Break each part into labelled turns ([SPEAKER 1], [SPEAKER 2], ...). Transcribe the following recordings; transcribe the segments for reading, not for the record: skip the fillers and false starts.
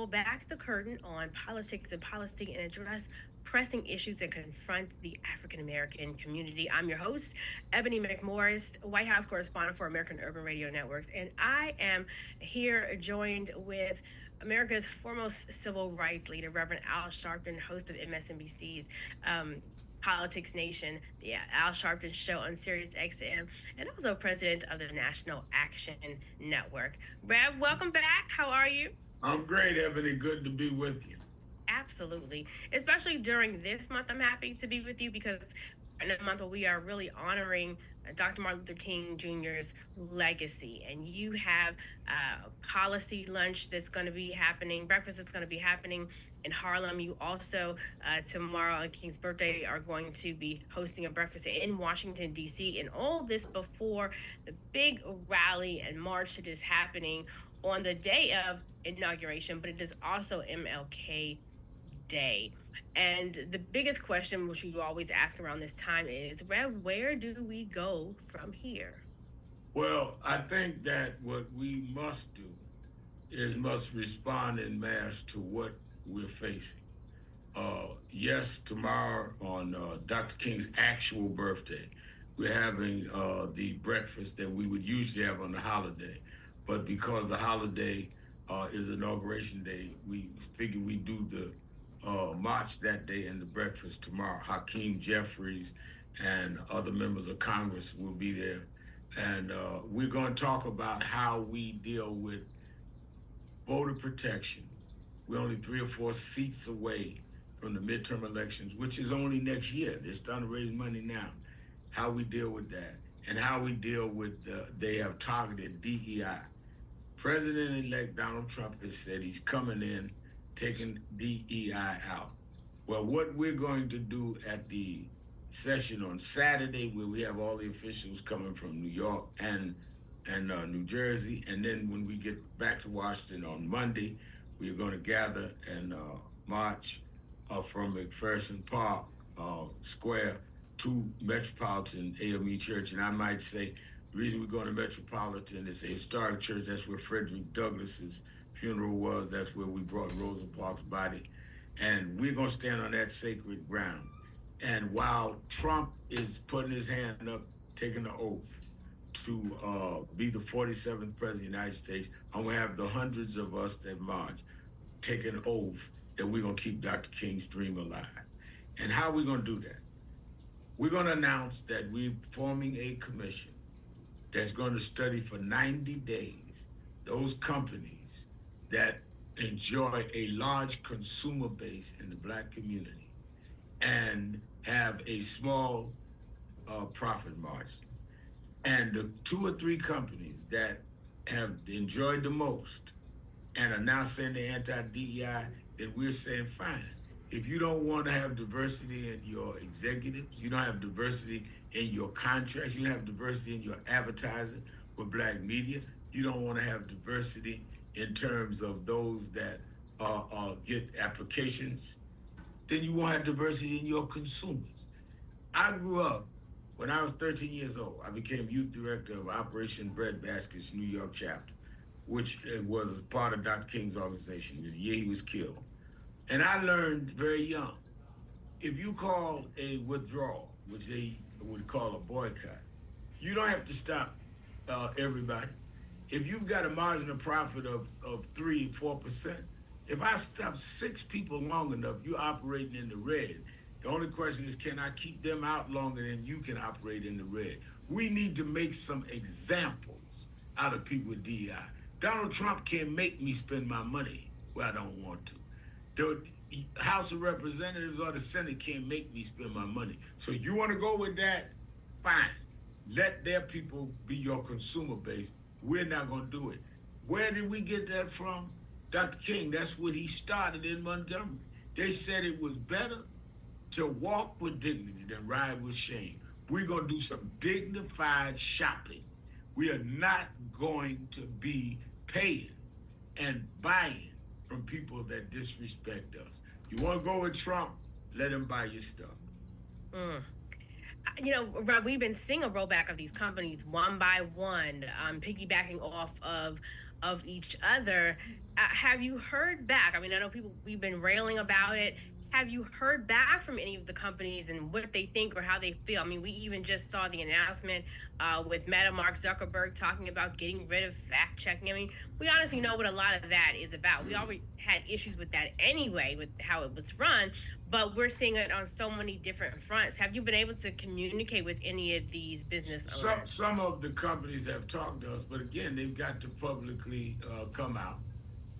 [SPEAKER 1] pull back the curtain on politics and policy and address pressing issues that confront the African American community. I'm your host, Ebony McMorris, White House correspondent for American Urban Radio Networks, and I am here joined with America's foremost civil rights leader, Reverend Al Sharpton, host of MSNBC's Politics Nation, the Al Sharpton Show on Sirius XM, and also president of the National Action Network. Rev, welcome back. How are you?
[SPEAKER 2] I'm great, Ebony. Good to be with you.
[SPEAKER 1] Absolutely. Especially during this month, I'm happy to be with you because in a month where we are really honoring Dr. Martin Luther King Jr.'s legacy. And you have a policy lunch that's going to be happening, breakfast that's going to be happening in Harlem. You also, tomorrow on King's birthday, are going to be hosting a breakfast in Washington, D.C. And all this before the big rally and march that is happening on the day of inauguration, but it is also MLK Day. And the biggest question, which we always ask around this time, is where do we go from here?
[SPEAKER 2] Well, I think that what we must do is must respond in mass to what we're facing. Yes, tomorrow on Dr. King's actual birthday, we're having the breakfast that we would usually have on the holiday. But because the holiday is inauguration day, we figure we do the march that day and the breakfast tomorrow. Hakeem Jeffries and other members of Congress will be there. And we're going to talk about how we deal with voter protection. We're only 3 or 4 seats away from the midterm elections, which is only next year. They're starting to raise money now. How we deal with that and how we deal with, they have targeted DEI. President-elect Donald Trump has said he's coming in, taking DEI out. Well, what we're going to do at the session on Saturday, where we have all the officials coming from New York and New Jersey, and then when we get back to Washington on Monday, we're going to gather and march from McPherson Park Square to Metropolitan AME Church. And I might say the reason we're going to Metropolitan is a historic church. That's where Frederick Douglass's funeral was. That's where we brought Rosa Parks' body. And we're going to stand on that sacred ground. And while Trump is putting his hand up, taking the oath to be the 47th president of the United States, I'm going to have the hundreds of us that march take an oath that we're going to keep Dr. King's dream alive. And how are we going to do that? We're going to announce that we're forming a commission that's going to study for 90 days those companies that enjoy a large consumer base in the Black community and have a small profit margin. And the 2 or 3 companies that have enjoyed the most and are now saying they're anti-DEI, then we're saying, fine. If you don't want to have diversity in your executives, you don't have diversity in your contracts, you don't have diversity in your advertising with Black media, you don't want to have diversity in terms of those that get applications, then you won't have diversity in your consumers. I grew up, when I was 13 years old, I became youth director of Operation Breadbasket's New York chapter, which was a part of Dr. King's organization. It was the year he was killed. And I learned very young, if you call a withdrawal, which they would call a boycott, you don't have to stop everybody. If you've got a margin of profit of 3-4%, if I stop 6 people long enough, you're operating in the red. The only question is, can I keep them out longer than you can operate in the red? We need to make some examples out of people with DEI. Donald Trump can't make me spend my money where I don't want to. The House of Representatives or the Senate can't make me spend my money. So you want to go with that? Fine. Let their people be your consumer base. We're not going to do it. Where did we get that from? Dr. King, that's what he started in Montgomery. They said it was better to walk with dignity than ride with shame. We're going to do some dignified shopping. We are not going to be paying and buying from people that disrespect us. You want to go with Trump? Let him buy your stuff.
[SPEAKER 1] Rob, we've been seeing a rollback of these companies one by one, piggybacking off of of each other. Have you heard back? I mean, I know people, we've been railing about it. Have you heard back from any of the companies and what they think or how they feel? I mean, we even just saw the announcement with Meta Mark Zuckerberg talking about getting rid of fact checking. I mean, we honestly know what a lot of that is about. We already had issues with that anyway, with how it was run, but we're seeing it on so many different fronts. Have you been able to communicate with any of these business
[SPEAKER 2] Some
[SPEAKER 1] owners?
[SPEAKER 2] some of the companies have talked to us, but again, they've got to publicly come out.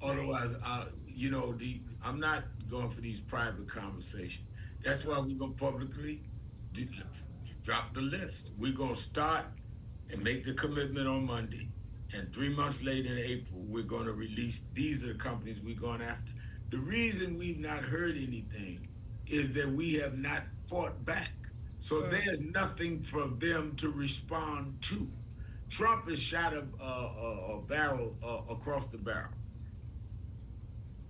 [SPEAKER 1] Right.
[SPEAKER 2] Otherwise, I'm not going for these private conversations. That's why we're gonna publicly do, drop the list. We're gonna start and make the commitment on Monday, and 3 months later in April, we're gonna release. These are the companies we're going after. The reason we've not heard anything is that we have not fought back. So
[SPEAKER 1] Mm,
[SPEAKER 2] there's nothing for them to respond to. Trump has shot a barrel across the barrel.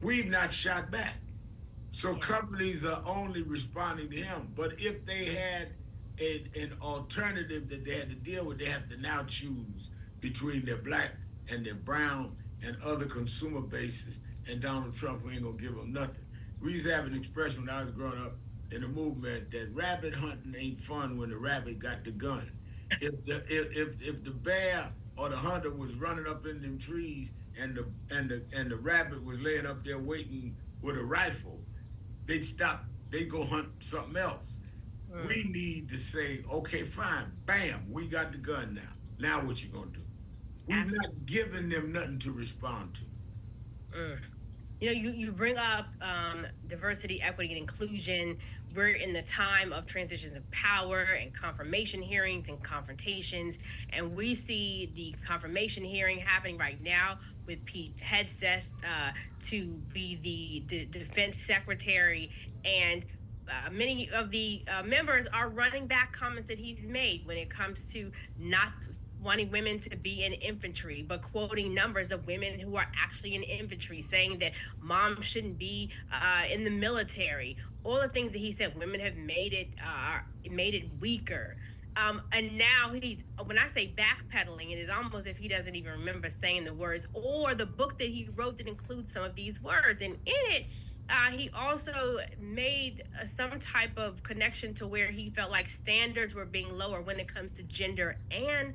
[SPEAKER 2] We've not shot back. So
[SPEAKER 1] yeah.
[SPEAKER 2] companies are only responding to him. But if they had an alternative that they had to deal with, they have to now choose between their black and their brown and other consumer bases and Donald Trump, who ain't gonna give them nothing. We used to have an expression when I was growing up in the movement that rabbit hunting ain't fun when the rabbit got the gun. If the bear or the hunter was running up in them trees and the rabbit was laying up there waiting with a rifle, they'd stop, they'd go hunt something else. We
[SPEAKER 1] Mm.
[SPEAKER 2] need to say, okay, fine, bam, we got the gun now. Now what you gonna do? We've
[SPEAKER 1] Absolutely.
[SPEAKER 2] not given them nothing to respond to.
[SPEAKER 1] Mm. You know, you bring up diversity, equity, and inclusion. We're in the time of transitions of power and confirmation hearings and confrontations, and we see the confirmation hearing happening right now with Pete Hegseth to be the defense secretary, and many of the members are running back comments that he's made when it comes to not wanting women to be in infantry, but quoting numbers of women who are actually in infantry, saying that moms shouldn't be in the military. All the things that he said, women have made it weaker. And now he's, when I say backpedaling, it is almost if he doesn't even remember saying the words or the book that he wrote that includes some of these words. And in it, he also made some type of connection to where he felt like standards were being lower when it comes to gender and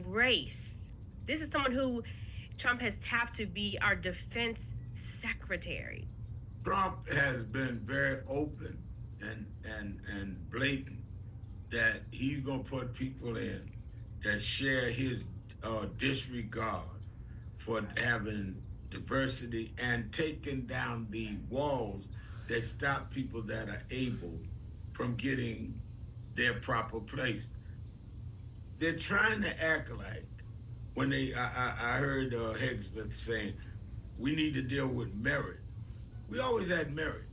[SPEAKER 1] race. This is someone who Trump has tapped to be our defense secretary.
[SPEAKER 2] Trump has been very open and blatant that he's gonna put people in that share his disregard for having diversity and taking down the walls that stop people that are able from getting their proper place. They're trying to act like when I heard Hegseth saying we need to deal with merit. We always had merit.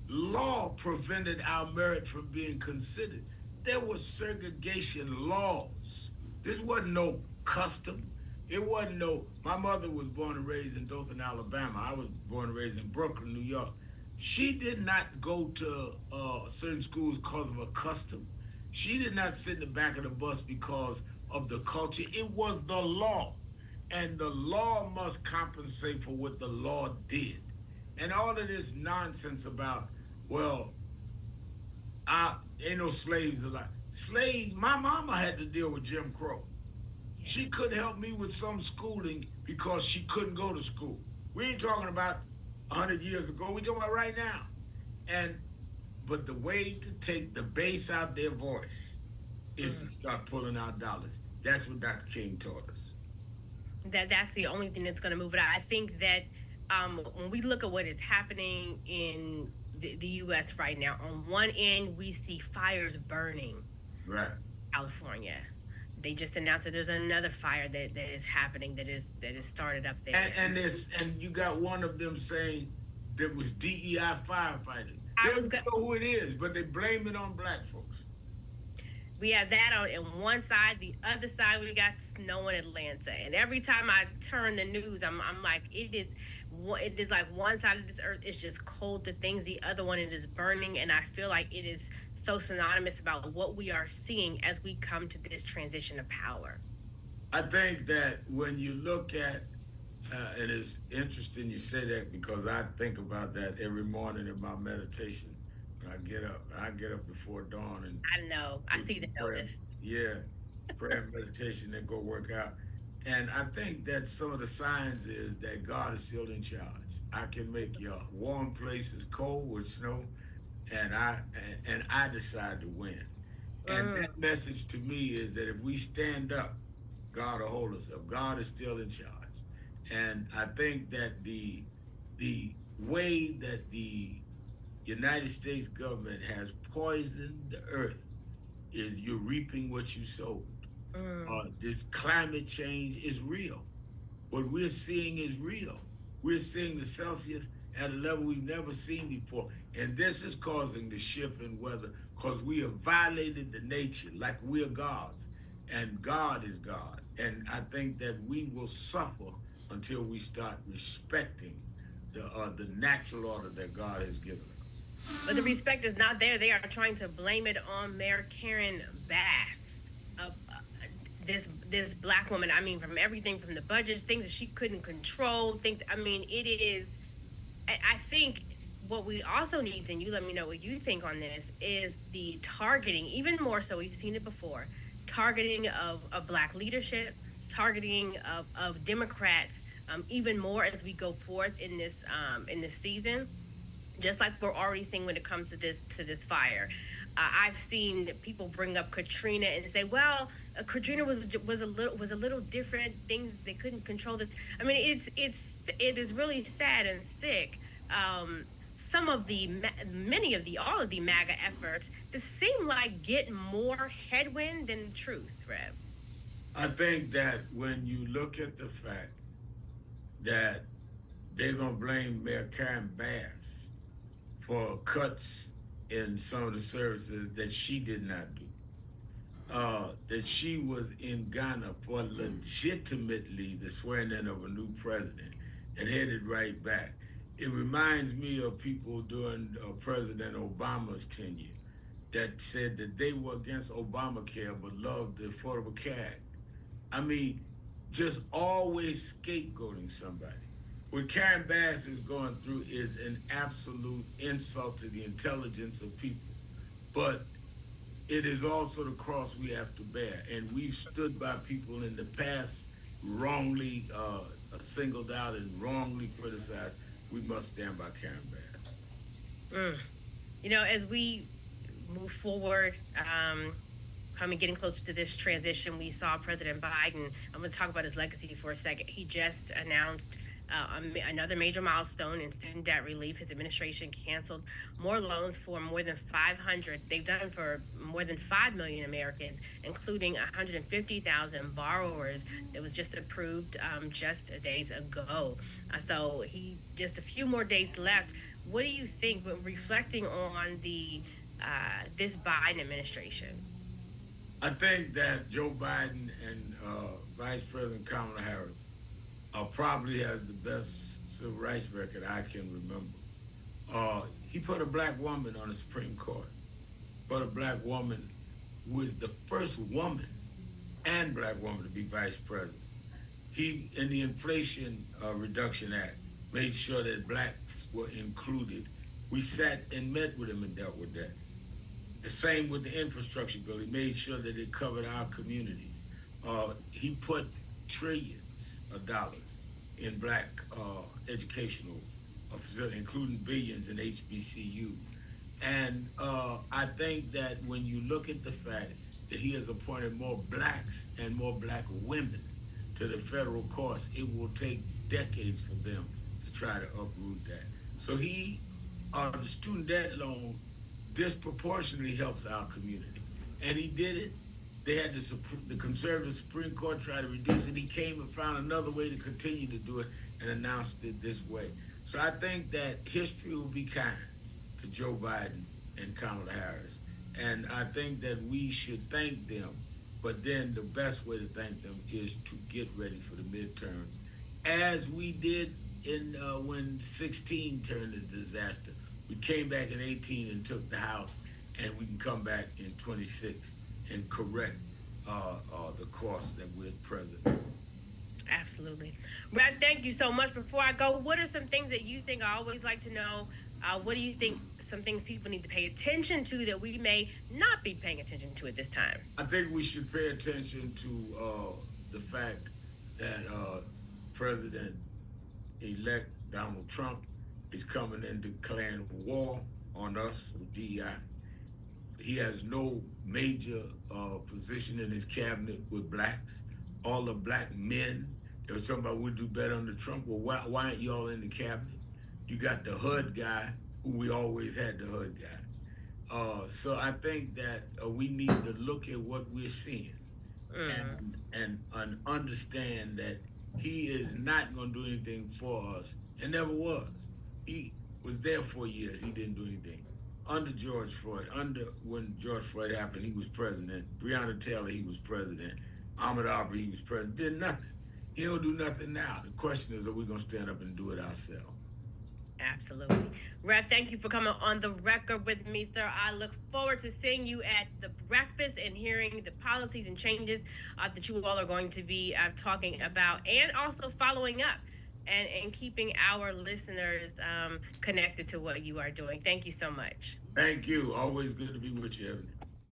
[SPEAKER 2] Law prevented our merit from being considered. There were segregation laws. This wasn't no custom. It wasn't no. My mother was born and raised in Dothan, Alabama. I was born and raised in Brooklyn, New York. She did not go to certain schools because of a custom. She did not sit in the back of the bus because of the culture. It was the law. And the law must compensate for what the law did. And all of this nonsense about, well, I ain't no slaves alive. Slaves, my mama had to deal with Jim Crow.
[SPEAKER 1] Yeah.
[SPEAKER 2] She couldn't help me with some schooling because she couldn't go to school. We ain't talking about 100 years ago. We talking about right now. And but the way to take the bass out their voice is to
[SPEAKER 1] Mm.
[SPEAKER 2] start pulling out dollars. That's what Dr. King taught us.
[SPEAKER 1] That's the only thing that's going to move it out. I think that when we look at what is happening in the U.S. right now, on one end we see fires burning
[SPEAKER 2] Right.
[SPEAKER 1] California. They just announced that there's another fire that is happening that is started up there.
[SPEAKER 2] And this and you got one of them saying there was DEI firefighting. They
[SPEAKER 1] I
[SPEAKER 2] don't
[SPEAKER 1] was go-
[SPEAKER 2] know who it is, but they blame it on black folks.
[SPEAKER 1] we have that on one side. The other side, we got snow in Atlanta. And every time I turn the news, I'm like, it is like one side of this earth is just cold to things, the other one it is burning. And I feel like it is so synonymous about what we are seeing as we come to this transition of power.
[SPEAKER 2] I think that when you look at And it's interesting you say that because I think about that every morning in my meditation when I get up. I get up before dawn and
[SPEAKER 1] I know. I
[SPEAKER 2] do
[SPEAKER 1] see the
[SPEAKER 2] some prayer.
[SPEAKER 1] notice.
[SPEAKER 2] Yeah, prayer and meditation, then go work out. And I think that some of the signs is that God is still in charge. I can make your warm places cold with snow, and I decide to win. And
[SPEAKER 1] Mm,
[SPEAKER 2] that message to me is that if we stand up, God will hold us up. God is still in charge. And I think that the way that the United States government has poisoned the earth is you're reaping what you sowed.
[SPEAKER 1] mm.
[SPEAKER 2] This climate change is real. What we're seeing is real. We're seeing the Celsius at a level we've never seen before. And this is causing the shift in weather because we have violated the nature like we're gods. And God is God. And I think that we will suffer until we start respecting the natural order that God has given us.
[SPEAKER 1] But the respect is not there. They are trying to blame it on Mayor Karen Bass. This black woman. I mean, from everything from the budgets, things that she couldn't control, things. I mean, it is. I think what we also need, and you let me know what you think on this, is the targeting, even more so. We've seen it before, targeting of black leadership, targeting of Democrats, even more as we go forth in this season, just like we're already seeing when it comes to this fire. I've seen people bring up Katrina and say, "Well, Katrina was a little different. Things they couldn't control this." I mean, it is really sad and sick. Some of the many of the all of the MAGA efforts that seem like get more headwind than the truth, Rev.
[SPEAKER 2] I think that when you look at the fact that they're going to blame Mayor Karen Bass for cuts in some of the services that she did not do. That she was in Ghana for legitimately the swearing in of a new president and headed right back. It reminds me of people during President Obama's tenure that said that they were against Obamacare but loved the Affordable Care Act. I mean, just always scapegoating somebody. What Karen Bass is going through is an absolute insult to the intelligence of people. But it is also the cross we have to bear. And we've stood by people in the past wrongly singled out and wrongly criticized. We must stand by Karen Bass.
[SPEAKER 1] Mm. As we move forward, coming getting closer to this transition, we saw President Biden. I'm going to talk about his legacy for a second. He just announced another major milestone in student debt relief. His administration canceled more loans for more than 500. They've done for more than 5 million Americans, including 150,000 borrowers. That was just approved just days ago. So he just a few more days left. What do you think when reflecting on the this Biden administration?
[SPEAKER 2] I think that Joe Biden and Vice President Kamala Harris probably has the best civil rights record I can remember. He put a black woman on the Supreme Court, put a black woman who is the first woman and black woman to be vice president. He, in the Inflation Reduction Act, made sure that blacks were included. We sat and met with him and dealt with that. The same with the infrastructure bill. He made sure that it covered our communities. He put trillions of dollars in black educational facilities, including billions in HBCU. And I think that when you look at the fact that he has appointed more blacks and more black women to the federal courts, it will take decades for them to try to uproot that. So the student debt loan disproportionately helps our community. And he did it. They had the conservative Supreme Court try to reduce it. He came and found another way to continue to do it and announced it this way. So I think that history will be kind to Joe Biden and Kamala Harris. And I think that we should thank them. But then the best way to thank them is to get ready for the midterms, as we did in when 16 turned into disaster. We came back in 18 and took the House, and we can come back in 26 and correct the course that we're at present.
[SPEAKER 1] Absolutely. Rap, thank you so much. Before I go, what are some things that you think I always like to know? What do you think some things people need to pay attention to that we may not be paying attention to at this time?
[SPEAKER 2] I think we should pay attention to the fact that President elect Donald Trump is coming in declaring war on us with DEI. He has no major position in his cabinet with blacks. All the black men, they were talking about we'd do better under Trump. Well, why aren't y'all in the cabinet? You got the HUD guy, who we always had the HUD guy. So I think that we need to look at what we're seeing
[SPEAKER 1] Mm,
[SPEAKER 2] and understand that he is not going to do anything for us and never was. He was there for years. He didn't do anything. Under George Floyd, under when George Floyd happened, he was president. Breonna Taylor, he was president. Ahmaud Arbery, he was president. Did nothing. He'll do nothing now. The question is, are we going to stand up and do it ourselves?
[SPEAKER 1] absolutely. Rap, thank you for coming on the record with me, sir. I look forward to seeing you at the breakfast and hearing the policies and changes that you all are going to be talking about, and also following up and keeping our listeners connected to what you are doing. Thank you so much.
[SPEAKER 2] Thank you. Always good to be with you, Evan.